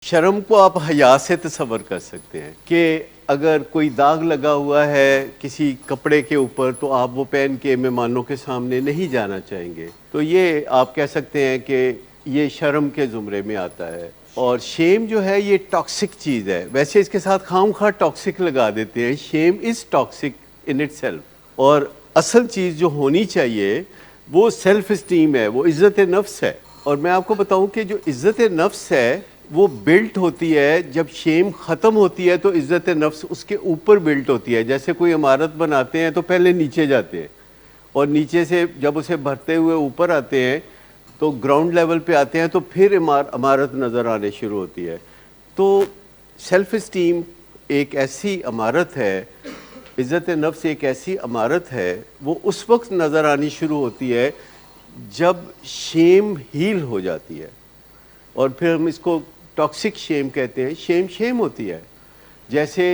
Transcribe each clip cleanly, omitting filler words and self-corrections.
शर्म को आप हया से तसव्वुर कर सकते हैं कि अगर कोई दाग लगा हुआ है किसी कपड़े के ऊपर तो आप वो पहन के मेहमानों के सामने नहीं जाना चाहेंगे। तो ये आप कह सकते हैं कि ये शर्म के ज़ुमरे में आता है। और शेम जो है ये टॉक्सिक चीज़ है। वैसे इसके साथ खामखा टॉक्सिक लगा देते हैं। Shame is toxic in itself. और असल चीज़ जो होनी चाहिए वो सेल्फ इस्टीम है, वो इज़्ज़त नफ्स है। और मैं आपको बताऊं कि जो इज़्ज़त नफ्स है वो बिल्ट होती है, जब शेम ख़त्म होती है तो इज़्ज़त नफ्स उसके ऊपर बिल्ट होती है। जैसे कोई इमारत बनाते हैं तो पहले नीचे जाते हैं और नीचे से जब उसे भरते हुए ऊपर आते हैं तो ग्राउंड लेवल पे आते हैं तो फिर इमारत नज़र आने शुरू होती है। तो सेल्फ इस्टीम एक ऐसी इमारत है, इज़्ज़त नफ्स एक ऐसी इमारत है, वो उस वक्त नज़र आनी शुरू होती है जब शेम हील हो जाती है। और फिर हम इसको टॉक्सिक शेम कहते हैं। शेम शेम होती है, जैसे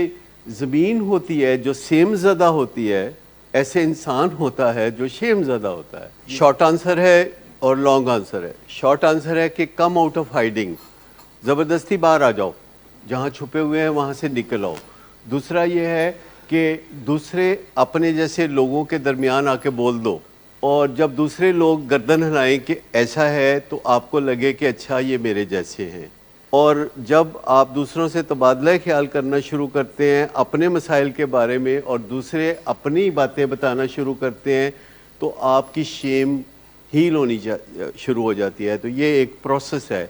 ज़मीन होती है जो सेम ज़दा होती है, ऐसे इंसान होता है जो शेम ज़दा होता है। शॉर्ट आंसर है और लॉन्ग आंसर है। शॉर्ट आंसर है कि कम आउट ऑफ हाइडिंग, ज़बरदस्ती बाहर आ जाओ, जहाँ छुपे हुए हैं वहाँ से निकल आओ। दूसरा ये है कि दूसरे अपने जैसे लोगों के दरमियान आके बोल दो, और जब दूसरे लोग गर्दन हिलाएं कि ऐसा है तो आपको लगे कि अच्छा ये मेरे जैसे हैं। और जब आप दूसरों से तबादला ख्याल करना शुरू करते हैं अपने मसाइल के बारे में और दूसरे अपनी बातें बताना शुरू करते हैं तो आपकी शेम हील होनी शुरू हो जाती है। तो ये एक प्रोसेस है।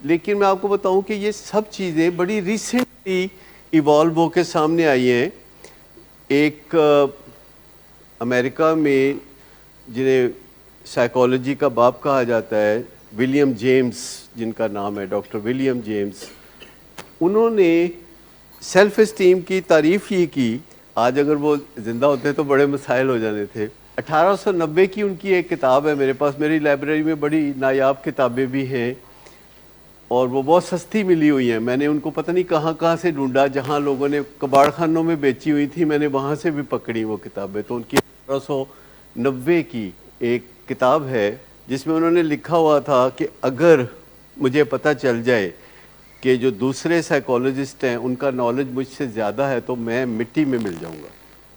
लेकिन मैं आपको बताऊं कि ये सब चीज़ें बड़ी रिसेंटली इवॉल्व होकर सामने आई हैं। एक अमेरिका में जिन्हें साइकोलॉजी का बाप कहा जाता है, विलियम जेम्स जिनका नाम है, डॉक्टर विलियम जेम्स, उन्होंने सेल्फ इस्टीम की तारीफ़ ये की। आज अगर वो ज़िंदा होते तो बड़े मसाइल हो जाने थे। 1890 की उनकी एक किताब है मेरे पास, मेरी लाइब्रेरी में बड़ी नायाब किताबें भी हैं और वो बहुत सस्ती मिली हुई हैं। मैंने उनको पता नहीं कहाँ से ढूंढा, जहाँ लोगों ने कबाड़ खानों में बेची हुई थी मैंने वहाँ से भी पकड़ी वो किताबें। तो उनकी 1890 की एक किताब है जिसमें उन्होंने लिखा हुआ था कि अगर मुझे पता चल जाए कि जो दूसरे साइकोलॉजिस्ट हैं उनका नॉलेज मुझसे ज़्यादा है तो मैं मिट्टी में मिल जाऊंगा।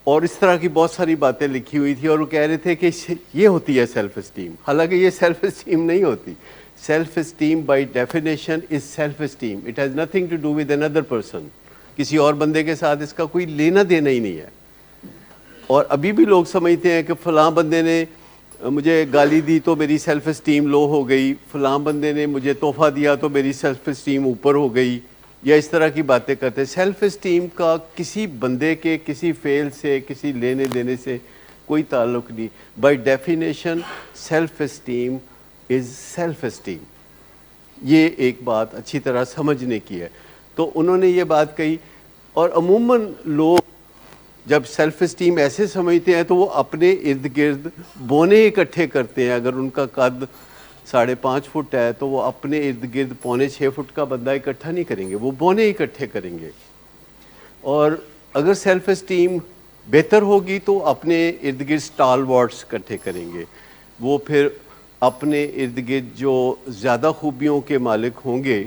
और इस तरह की बहुत सारी बातें लिखी हुई थी और वो कह रहे थे कि ये होती है सेल्फ इस्टीम। हालांकि ये सेल्फ इस्टीम नहीं होती। Self esteem by definition is self esteem. It has nothing to do with another person. किसी और बंदे के साथ इसका कोई लेना देना ही नहीं है। और अभी भी लोग समझते हैं कि फ़लाँ बंदे ने मुझे गाली दी तो मेरी सेल्फ़ इस्टीम लो हो गई, फ़लाँ बंदे ने मुझे तोहफ़ा दिया तो मेरी सेल्फ़ इस्टीम ऊपर हो गई, या इस तरह की बातें करते हैं। सेल्फ़ इस्टीम का किसी बंदे के किसी फ़ेल से, किसी लेने देने से कोई ताल्लुक़ नहीं। By definition self esteem is self esteem. ये एक बात अच्छी तरह समझने की है। तो उन्होंने ये बात कही। और अमूमन लोग जब सेल्फ इस्टीम ऐसे समझते हैं तो वो अपने इर्द गिर्द बोने इकट्ठे करते हैं। अगर उनका कद 5.5 फुट है तो वो अपने इर्द गिर्द 5.25 फुट का बंदा इकट्ठा नहीं करेंगे, वो बोने इकट्ठे करेंगे। और अगर सेल्फ इस्टीम बेहतर होगी तो अपने इर्द गिर्द स्टालवार्ट्स इकट्ठे करेंगे। वो फिर अपने इर्द गिर्द जो ज़्यादा खूबियों के मालिक होंगे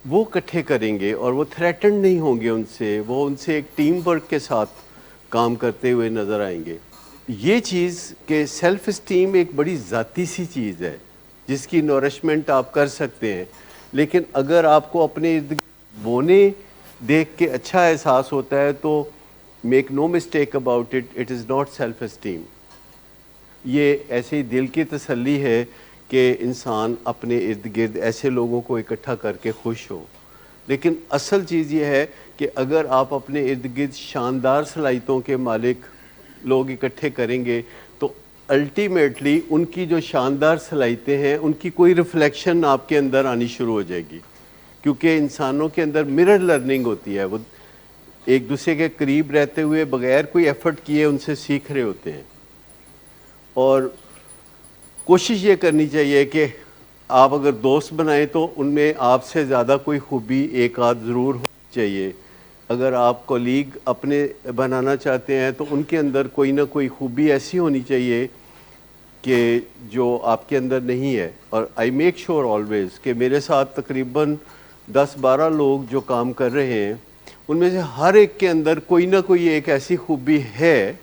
वो इकट्ठे करेंगे और वो थ्रेटन नहीं होंगे उनसे, वो उनसे एक टीम वर्क के साथ काम करते हुए नज़र आएंगे। ये चीज़ कि सेल्फ़ इस्टीम एक बड़ी ज़ाती सी चीज़ है जिसकी नोरिशमेंट आप कर सकते हैं। लेकिन अगर आपको अपने इर्द बोने देख के अच्छा एहसास होता है तो make no mistake about it, it is not self esteem. ये ऐसे ही दिल की तसल्ली है कि इंसान अपने इर्द गिर्द ऐसे लोगों को इकट्ठा करके खुश हो। लेकिन असल चीज़ ये है कि अगर आप अपने इर्द गिर्द शानदार सलाहियतों के मालिक लोग इकट्ठे करेंगे तो अल्टीमेटली उनकी जो शानदार सलाहियतें हैं उनकी कोई रिफ्लेक्शन आपके अंदर आनी शुरू हो जाएगी। क्योंकि इंसानों के अंदर मिरर लर्निंग होती है, वो एक दूसरे के करीब रहते हुए बग़ैर कोई एफ़र्ट किए उनसे सीख रहे होते हैं। और कोशिश ये करनी चाहिए कि आप अगर दोस्त बनाएं तो उनमें आपसे ज़्यादा कोई खूबी एक आध ज़रूर होनी चाहिए। अगर आप कोलीग अपने बनाना चाहते हैं तो उनके अंदर कोई ना कोई खूबी ऐसी होनी चाहिए कि जो आपके अंदर नहीं है। और आई मेक श्योर ऑलवेज़ कि मेरे साथ तकरीबन 10-12 लोग جو کام کر رہے ہیں ان میں سے ہر ایک کے اندر کوئی نہ کوئی ایک ایسی خوبی ہے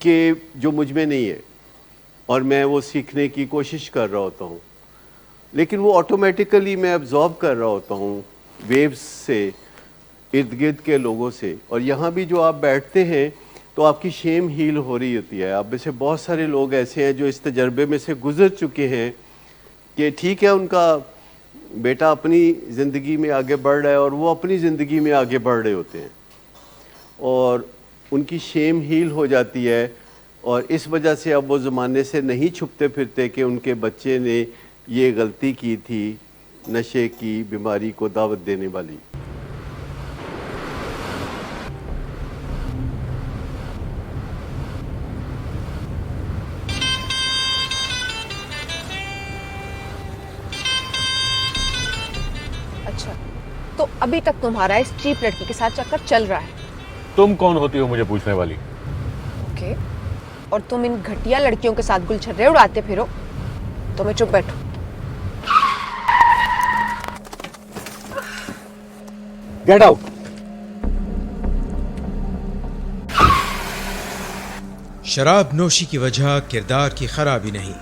کہ جو مجھ میں نہیں ہے، اور میں وہ سیکھنے کی کوشش کر رہا ہوتا ہوں، لیکن وہ آٹومیٹیکلی میں ابزارب کر رہا ہوتا ہوں ویوز سے، ارد گرد کے لوگوں سے. اور یہاں بھی جو آپ بیٹھتے ہیں تو آپ کی شیم ہیل ہو رہی ہوتی ہے. آپ میں سے بہت سارے لوگ ایسے ہیں جو اس تجربے میں سے گزر چکے ہیں کہ ٹھیک ہے ان کا بیٹا اپنی زندگی میں آگے بڑھ رہا ہے اور وہ اپنی زندگی میں آگے بڑھ رہے ہوتے ہیں، اور ان کی شیم ہیل ہو جاتی ہے، اور اس وجہ سے اب وہ زمانے سے نہیں چھپتے پھرتے کہ ان کے بچے نے یہ غلطی کی تھی نشے کی بیماری کو دعوت دینے والی. اچھا، تو ابھی تک تمہارا اس چیپ لڑکی کے ساتھ چکر چل رہا ہے؟ تم کون ہوتی ہو مجھے پوچھنے والی؟ اوکے، اور تم ان گھٹیا لڑکیوں کے ساتھ گلچھرے اڑاتے پھرو تو میں چپ بیٹھوں؟ Get out. شراب نوشی کی وجہ کردار کی خرابی نہیں،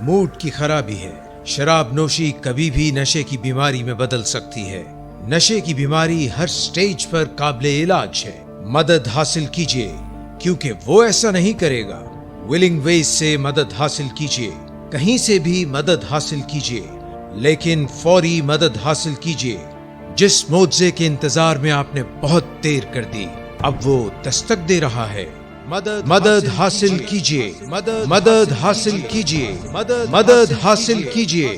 موڈ کی خرابی ہے. شراب نوشی کبھی بھی نشے کی بیماری میں بدل سکتی ہے. نشے کی بیماری ہر سٹیج پر قابل علاج ہے. مدد حاصل کیجیے کیونکہ وہ ایسا نہیں کرے گا. ولنگ ویز سے مدد حاصل کیجیے، کہیں سے بھی مدد حاصل کیجیے، لیکن فوری مدد حاصل کیجیے. جس معجزے کے انتظار میں آپ نے بہت دیر کر دی اب وہ دستک دے رہا ہے. مدد حاصل کیجیے، مدد حاصل کیجیے، مدد حاصل کیجیے.